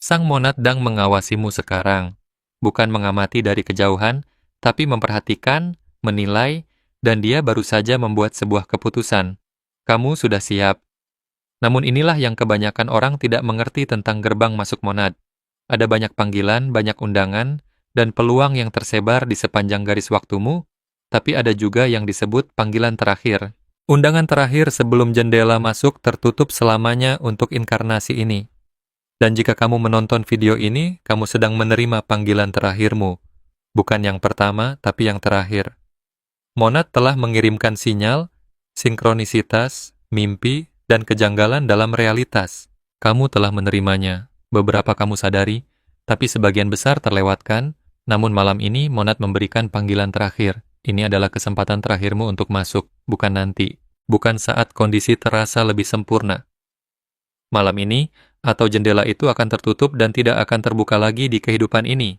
Sang monad mengawasimu sekarang, bukan mengamati dari kejauhan, tapi memperhatikan, menilai, dan dia baru saja membuat sebuah keputusan. Kamu sudah siap. Namun inilah yang kebanyakan orang tidak mengerti tentang gerbang masuk monad. Ada banyak panggilan, banyak undangan, dan peluang yang tersebar di sepanjang garis waktumu, tapi ada juga yang disebut panggilan terakhir. Undangan terakhir sebelum jendela masuk tertutup selamanya untuk inkarnasi ini. Dan jika kamu menonton video ini, kamu sedang menerima panggilan terakhirmu. Bukan yang pertama, tapi yang terakhir. Monad telah mengirimkan sinyal, sinkronisitas, mimpi, dan kejanggalan dalam realitas. Kamu telah menerimanya. Beberapa kamu sadari, tapi sebagian besar terlewatkan. Namun malam ini, Monad memberikan panggilan terakhir. Ini adalah kesempatan terakhirmu untuk masuk, bukan nanti. Bukan saat kondisi terasa lebih sempurna. Malam ini, atau jendela itu akan tertutup dan tidak akan terbuka lagi di kehidupan ini.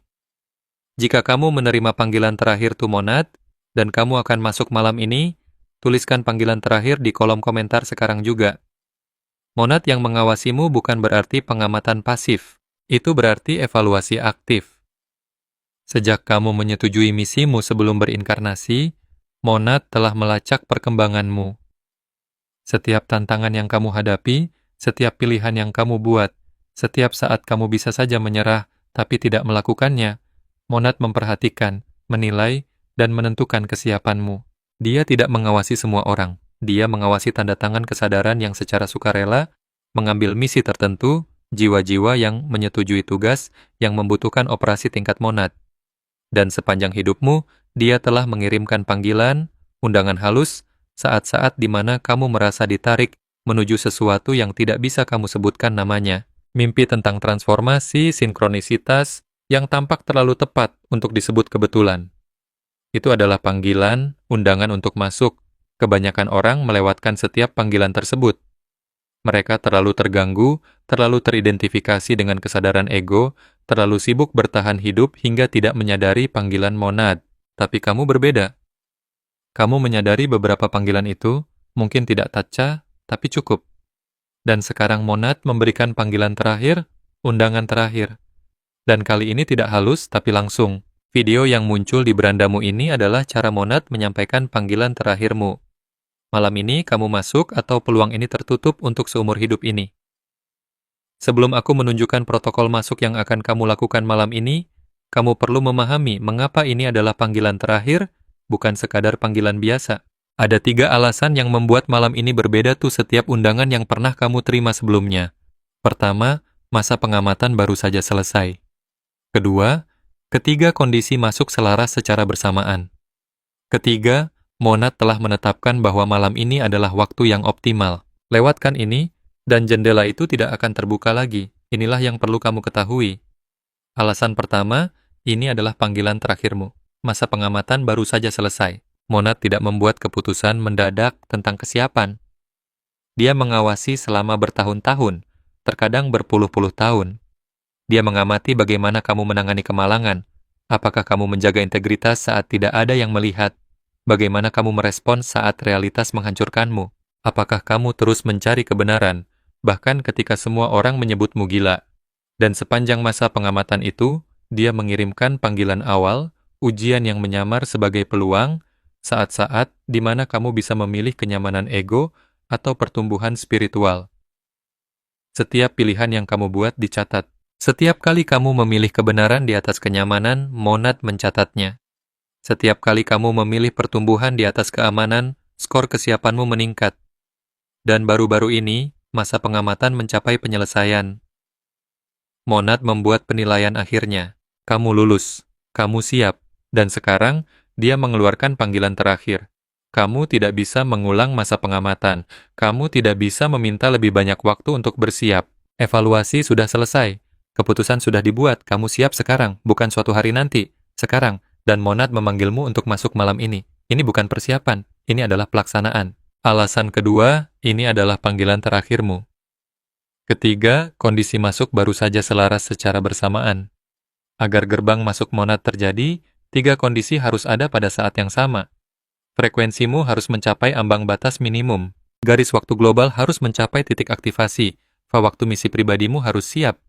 Jika kamu menerima panggilan terakhir Monad, dan kamu akan masuk malam ini, tuliskan panggilan terakhir di kolom komentar sekarang juga. Monad yang mengawasimu bukan berarti pengamatan pasif, itu berarti evaluasi aktif. Sejak kamu menyetujui misimu sebelum berinkarnasi, Monad telah melacak perkembanganmu. Setiap tantangan yang kamu hadapi, setiap pilihan yang kamu buat, setiap saat kamu bisa saja menyerah, tapi tidak melakukannya, Monad memperhatikan, menilai, dan menentukan kesiapanmu. Dia tidak mengawasi semua orang. Dia mengawasi tanda tangan kesadaran yang secara sukarela, mengambil misi tertentu, jiwa-jiwa yang menyetujui tugas, yang membutuhkan operasi tingkat Monad. Dan sepanjang hidupmu, dia telah mengirimkan panggilan, undangan halus, saat-saat di mana kamu merasa ditarik menuju sesuatu yang tidak bisa kamu sebutkan namanya. Mimpi tentang transformasi, sinkronisitas, yang tampak terlalu tepat untuk disebut kebetulan. Itu adalah panggilan, undangan untuk masuk. Kebanyakan orang melewatkan setiap panggilan tersebut. Mereka terlalu terganggu, terlalu teridentifikasi dengan kesadaran ego, terlalu sibuk bertahan hidup hingga tidak menyadari panggilan Monad. Tapi kamu berbeda. Kamu menyadari beberapa panggilan itu, mungkin tidak taca, tapi cukup. Dan sekarang Monad memberikan panggilan terakhir, undangan terakhir. Dan kali ini tidak halus, tapi langsung. Video yang muncul di berandamu ini adalah cara Monad menyampaikan panggilan terakhirmu. Malam ini kamu masuk atau peluang ini tertutup untuk seumur hidup ini. Sebelum aku menunjukkan protokol masuk yang akan kamu lakukan malam ini, kamu perlu memahami mengapa ini adalah panggilan terakhir, bukan sekadar panggilan biasa. Ada 3 alasan yang membuat malam ini berbeda tuh setiap undangan yang pernah kamu terima sebelumnya. Pertama, masa pengamatan baru saja selesai. Kedua, ketiga kondisi masuk selaras secara bersamaan. Ketiga, Monad telah menetapkan bahwa malam ini adalah waktu yang optimal. Lewatkan ini, dan jendela itu tidak akan terbuka lagi. Inilah yang perlu kamu ketahui. Alasan pertama, ini adalah panggilan terakhirmu. Masa pengamatan baru saja selesai. Monad tidak membuat keputusan mendadak tentang kesiapan. Dia mengawasi selama bertahun-tahun, terkadang berpuluh-puluh tahun. Dia mengamati bagaimana kamu menangani kemalangan. Apakah kamu menjaga integritas saat tidak ada yang melihat? Bagaimana kamu merespons saat realitas menghancurkanmu? Apakah kamu terus mencari kebenaran, bahkan ketika semua orang menyebutmu gila? Dan sepanjang masa pengamatan itu, dia mengirimkan panggilan awal, ujian yang menyamar sebagai peluang, saat-saat di mana kamu bisa memilih kenyamanan ego atau pertumbuhan spiritual. Setiap pilihan yang kamu buat dicatat. Setiap kali kamu memilih kebenaran di atas kenyamanan, Monad mencatatnya. Setiap kali kamu memilih pertumbuhan di atas keamanan, skor kesiapanmu meningkat. Dan baru-baru ini, masa pengamatan mencapai penyelesaian. Monad membuat penilaian akhirnya. Kamu lulus, kamu siap, dan sekarang dia mengeluarkan panggilan terakhir. Kamu tidak bisa mengulang masa pengamatan. Kamu tidak bisa meminta lebih banyak waktu untuk bersiap. Evaluasi sudah selesai. Keputusan sudah dibuat. Kamu siap sekarang, bukan suatu hari nanti. Sekarang. Dan Monad memanggilmu untuk masuk malam ini. Ini bukan persiapan, ini adalah pelaksanaan. Alasan kedua, ini adalah panggilan terakhirmu. Ketiga, kondisi masuk baru saja selaras secara bersamaan. Agar gerbang masuk Monad terjadi, 3 kondisi harus ada pada saat yang sama. Frekuensimu harus mencapai ambang batas minimum. Garis waktu global harus mencapai titik aktivasi. Waktu misi pribadimu harus siap.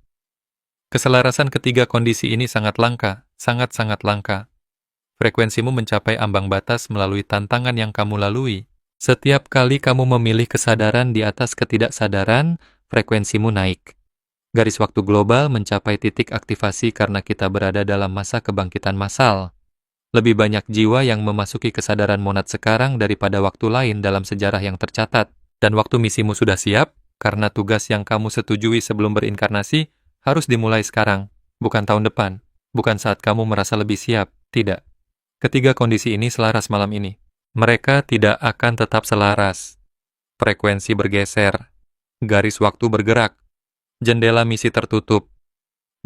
Keselarasan ketiga kondisi ini sangat langka, sangat-sangat langka. Frekuensimu mencapai ambang batas melalui tantangan yang kamu lalui. Setiap kali kamu memilih kesadaran di atas ketidaksadaran, frekuensimu naik. Garis waktu global mencapai titik aktivasi karena kita berada dalam masa kebangkitan massal. Lebih banyak jiwa yang memasuki kesadaran monad sekarang daripada waktu lain dalam sejarah yang tercatat. Dan waktu misimu sudah siap, karena tugas yang kamu setujui sebelum berinkarnasi harus dimulai sekarang, bukan tahun depan, bukan saat kamu merasa lebih siap, tidak. Ketiga kondisi ini selaras malam ini. Mereka tidak akan tetap selaras. Frekuensi bergeser. Garis waktu bergerak. Jendela misi tertutup.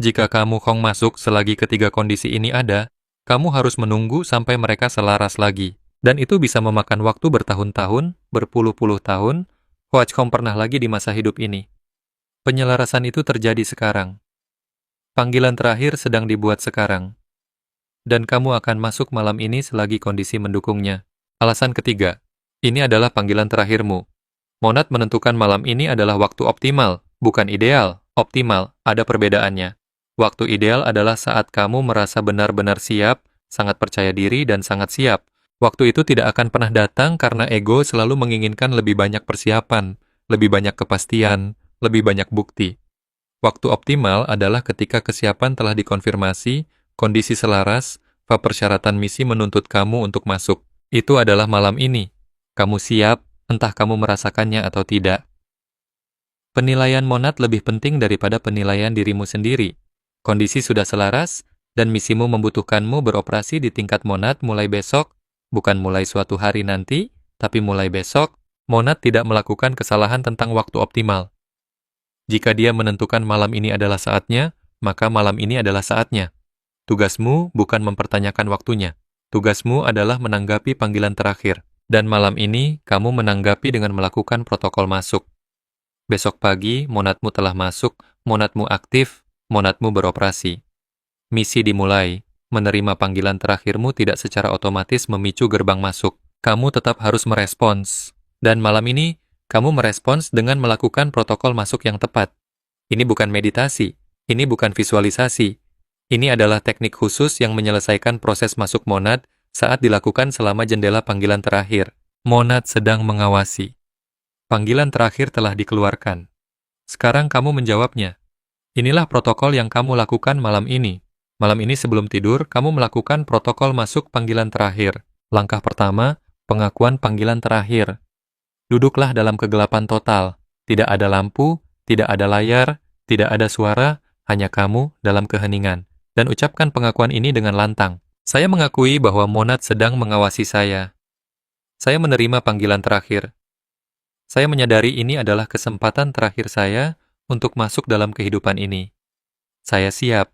Jika kamu Hong masuk selagi ketiga kondisi ini ada, kamu harus menunggu sampai mereka selaras lagi. Dan itu bisa memakan waktu bertahun-tahun, berpuluh-puluh tahun. Hong pernah lagi di masa hidup ini. Penyelarasan itu terjadi sekarang. Panggilan terakhir sedang dibuat sekarang. Dan kamu akan masuk malam ini selagi kondisi mendukungnya. Alasan ketiga, ini adalah panggilan terakhirmu. Monad menentukan malam ini adalah waktu optimal, bukan ideal. Optimal, ada perbedaannya. Waktu ideal adalah saat kamu merasa benar-benar siap, sangat percaya diri, dan sangat siap. Waktu itu tidak akan pernah datang karena ego selalu menginginkan lebih banyak persiapan, lebih banyak kepastian, lebih banyak bukti. Waktu optimal adalah ketika kesiapan telah dikonfirmasi, kondisi selaras, persyaratan misi menuntut kamu untuk masuk. Itu adalah malam ini. Kamu siap, entah kamu merasakannya atau tidak. Penilaian monad lebih penting daripada penilaian dirimu sendiri. Kondisi sudah selaras, dan misimu membutuhkanmu beroperasi di tingkat monad mulai besok, bukan mulai suatu hari nanti, tapi mulai besok. Monad tidak melakukan kesalahan tentang waktu optimal. Jika dia menentukan malam ini adalah saatnya, maka malam ini adalah saatnya. Tugasmu bukan mempertanyakan waktunya. Tugasmu adalah menanggapi panggilan terakhir. Dan malam ini, kamu menanggapi dengan melakukan protokol masuk. Besok pagi, monadmu telah masuk, monadmu aktif, monadmu beroperasi. Misi dimulai. Menerima panggilan terakhirmu tidak secara otomatis memicu gerbang masuk. Kamu tetap harus merespons. Dan malam ini, kamu merespons dengan melakukan protokol masuk yang tepat. Ini bukan meditasi, ini bukan visualisasi. Ini adalah teknik khusus yang menyelesaikan proses masuk monad saat dilakukan selama jendela panggilan terakhir. Monad sedang mengawasi. Panggilan terakhir telah dikeluarkan. Sekarang kamu menjawabnya. Inilah protokol yang kamu lakukan malam ini. Malam ini sebelum tidur, kamu melakukan protokol masuk panggilan terakhir. Langkah pertama, pengakuan panggilan terakhir. Duduklah dalam kegelapan total. Tidak ada lampu, tidak ada layar, tidak ada suara, hanya kamu dalam keheningan. Dan ucapkan pengakuan ini dengan lantang. Saya mengakui bahwa monad sedang mengawasi saya. Saya menerima panggilan terakhir. Saya menyadari ini adalah kesempatan terakhir saya untuk masuk dalam kehidupan ini. Saya siap.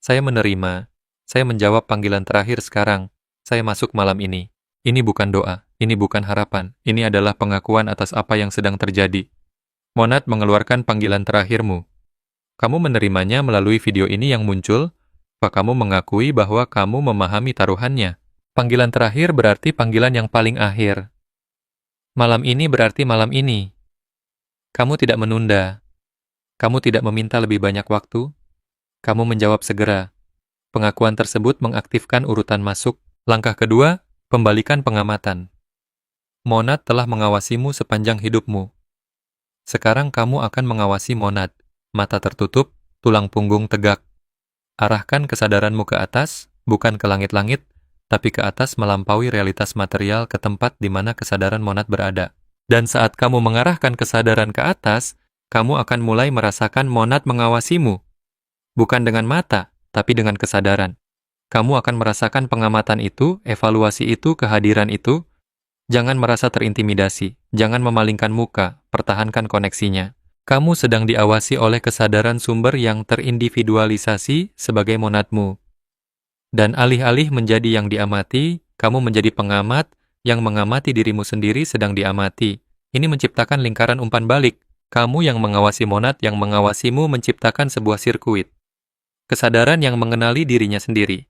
Saya menerima. Saya menjawab panggilan terakhir sekarang. Saya masuk malam ini. Ini bukan doa. Ini bukan harapan. Ini adalah pengakuan atas apa yang sedang terjadi. Monad mengeluarkan panggilan terakhirmu. Kamu menerimanya melalui video ini yang muncul, kamu mengakui bahwa kamu memahami taruhannya. Panggilan terakhir berarti panggilan yang paling akhir. Malam ini berarti malam ini. Kamu tidak menunda. Kamu tidak meminta lebih banyak waktu. Kamu menjawab segera. Pengakuan tersebut mengaktifkan urutan masuk. Langkah kedua, pembalikan pengamatan. Monad telah mengawasimu sepanjang hidupmu. Sekarang kamu akan mengawasi monad. Mata tertutup, tulang punggung tegak. Arahkan kesadaranmu ke atas, bukan ke langit-langit, tapi ke atas melampaui realitas material ke tempat di mana kesadaran monad berada. Dan saat kamu mengarahkan kesadaran ke atas, kamu akan mulai merasakan monad mengawasimu. Bukan dengan mata, tapi dengan kesadaran. Kamu akan merasakan pengamatan itu, evaluasi itu, kehadiran itu. Jangan merasa terintimidasi, jangan memalingkan muka, pertahankan koneksinya. Kamu sedang diawasi oleh kesadaran sumber yang terindividualisasi sebagai monadmu. Dan alih-alih menjadi yang diamati, kamu menjadi pengamat yang mengamati dirimu sendiri sedang diamati. Ini menciptakan lingkaran umpan balik. Kamu yang mengawasi monad yang mengawasimu menciptakan sebuah sirkuit. Kesadaran yang mengenali dirinya sendiri.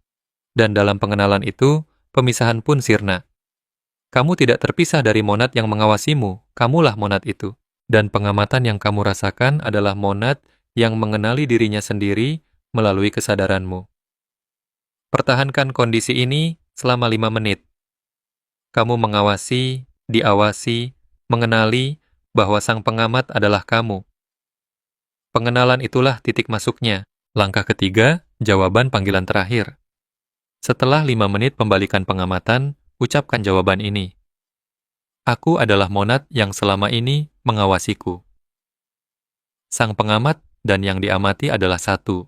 Dan dalam pengenalan itu, pemisahan pun sirna. Kamu tidak terpisah dari monad yang mengawasimu, kamulah monad itu. Dan pengamatan yang kamu rasakan adalah monad yang mengenali dirinya sendiri melalui kesadaranmu. Pertahankan kondisi ini selama 5 menit. Kamu mengawasi, diawasi, mengenali bahwa sang pengamat adalah kamu. Pengenalan itulah titik masuknya. Langkah ketiga, jawaban panggilan terakhir. Setelah 5 menit pembalikan pengamatan, ucapkan jawaban ini. Aku adalah monad yang selama ini mengawasiku. Sang pengamat dan yang diamati adalah satu.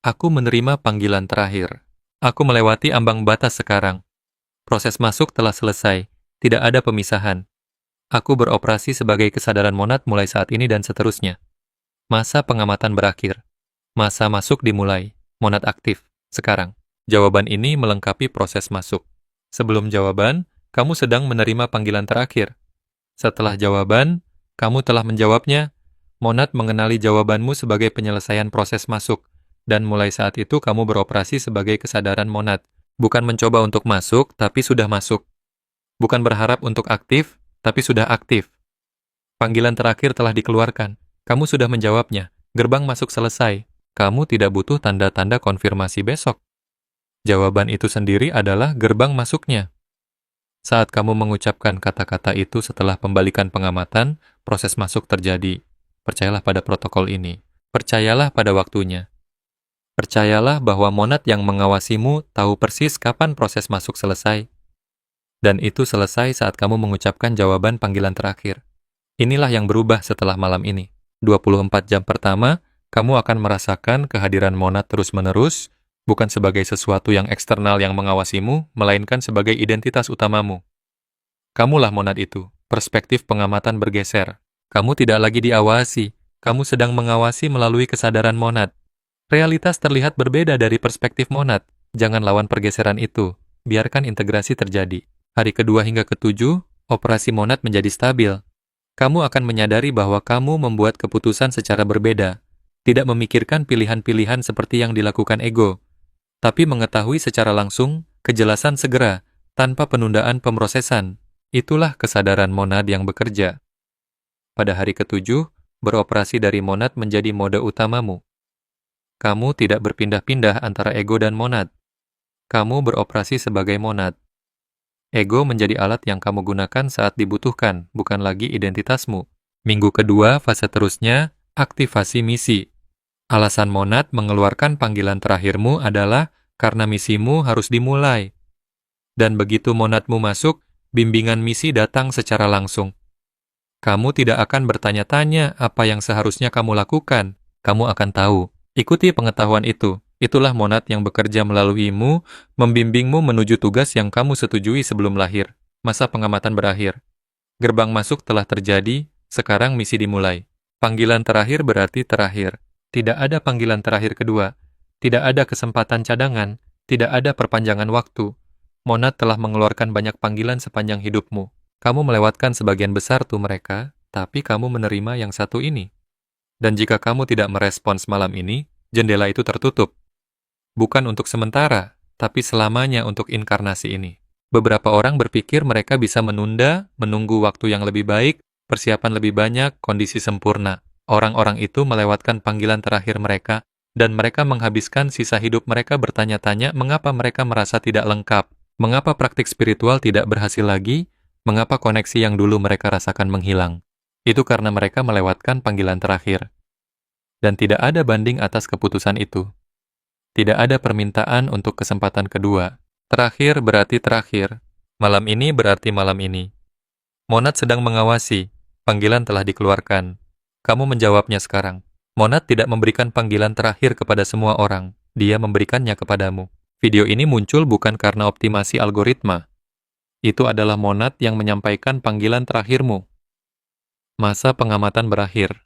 Aku menerima panggilan terakhir. Aku melewati ambang batas sekarang. Proses masuk telah selesai. Tidak ada pemisahan. Aku beroperasi sebagai kesadaran monad mulai saat ini dan seterusnya. Masa pengamatan berakhir. Masa masuk dimulai. Monad aktif. Sekarang. Jawaban ini melengkapi proses masuk. Sebelum jawaban, kamu sedang menerima panggilan terakhir. Setelah jawaban, kamu telah menjawabnya. Monad mengenali jawabanmu sebagai penyelesaian proses masuk, dan mulai saat itu kamu beroperasi sebagai kesadaran monad. Bukan mencoba untuk masuk, tapi sudah masuk. Bukan berharap untuk aktif, tapi sudah aktif. Panggilan terakhir telah dikeluarkan. Kamu sudah menjawabnya. Gerbang masuk selesai. Kamu tidak butuh tanda-tanda konfirmasi besok. Jawaban itu sendiri adalah gerbang masuknya. Saat kamu mengucapkan kata-kata itu setelah pembalikan pengamatan, proses masuk terjadi. Percayalah pada protokol ini. Percayalah pada waktunya. Percayalah bahwa monad yang mengawasimu tahu persis kapan proses masuk selesai. Dan itu selesai saat kamu mengucapkan jawaban panggilan terakhir. Inilah yang berubah setelah malam ini. 24 jam pertama, kamu akan merasakan kehadiran monad terus-menerus, bukan sebagai sesuatu yang eksternal yang mengawasimu, melainkan sebagai identitas utamamu. Kamulah monad itu. Perspektif pengamatan bergeser. Kamu tidak lagi diawasi. Kamu sedang mengawasi melalui kesadaran monad. Realitas terlihat berbeda dari perspektif monad. Jangan lawan pergeseran itu. Biarkan integrasi terjadi. Hari kedua hingga ketujuh, operasi monad menjadi stabil. Kamu akan menyadari bahwa kamu membuat keputusan secara berbeda. Tidak memikirkan pilihan-pilihan seperti yang dilakukan ego, tapi mengetahui secara langsung, kejelasan segera, tanpa penundaan pemrosesan. Itulah kesadaran monad yang bekerja. Pada hari ketujuh, beroperasi dari monad menjadi mode utamamu. Kamu tidak berpindah-pindah antara ego dan monad. Kamu beroperasi sebagai monad. Ego menjadi alat yang kamu gunakan saat dibutuhkan, bukan lagi identitasmu. Minggu kedua, fase terusnya, aktivasi misi. Alasan monad mengeluarkan panggilan terakhirmu adalah karena misimu harus dimulai. Dan begitu monadmu masuk, bimbingan misi datang secara langsung. Kamu tidak akan bertanya-tanya apa yang seharusnya kamu lakukan. Kamu akan tahu. Ikuti pengetahuan itu. Itulah monad yang bekerja melaluimu, membimbingmu menuju tugas yang kamu setujui sebelum lahir. Masa pengamatan berakhir. Gerbang masuk telah terjadi, sekarang misi dimulai. Panggilan terakhir berarti terakhir. Tidak ada panggilan terakhir kedua. Tidak ada kesempatan cadangan. Tidak ada perpanjangan waktu. Monad telah mengeluarkan banyak panggilan sepanjang hidupmu. Kamu melewatkan sebagian besar tuh mereka, tapi kamu menerima yang satu ini. Dan jika kamu tidak merespons malam ini, jendela itu tertutup. Bukan untuk sementara, tapi selamanya untuk inkarnasi ini. Beberapa orang berpikir mereka bisa menunda, menunggu waktu yang lebih baik, persiapan lebih banyak, kondisi sempurna. Orang-orang itu melewatkan panggilan terakhir mereka, dan mereka menghabiskan sisa hidup mereka bertanya-tanya mengapa mereka merasa tidak lengkap, mengapa praktik spiritual tidak berhasil lagi, mengapa koneksi yang dulu mereka rasakan menghilang. Itu karena mereka melewatkan panggilan terakhir. Dan tidak ada banding atas keputusan itu. Tidak ada permintaan untuk kesempatan kedua. Terakhir berarti terakhir. Malam ini berarti malam ini. Monad sedang mengawasi. Panggilan telah dikeluarkan. Kamu menjawabnya sekarang. Monad tidak memberikan panggilan terakhir kepada semua orang. Dia memberikannya kepadamu. Video ini muncul bukan karena optimasi algoritma. Itu adalah monad yang menyampaikan panggilan terakhirmu. Masa pengamatan berakhir.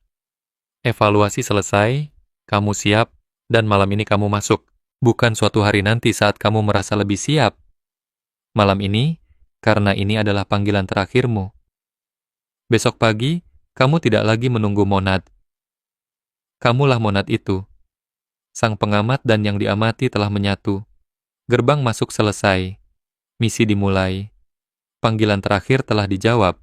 Evaluasi selesai, kamu siap, dan malam ini kamu masuk. Bukan suatu hari nanti saat kamu merasa lebih siap. Malam ini, karena ini adalah panggilan terakhirmu. Besok pagi, kamu tidak lagi menunggu monad. Kamulah monad itu. Sang pengamat dan yang diamati telah menyatu. Gerbang masuk selesai. Misi dimulai. Panggilan terakhir telah dijawab.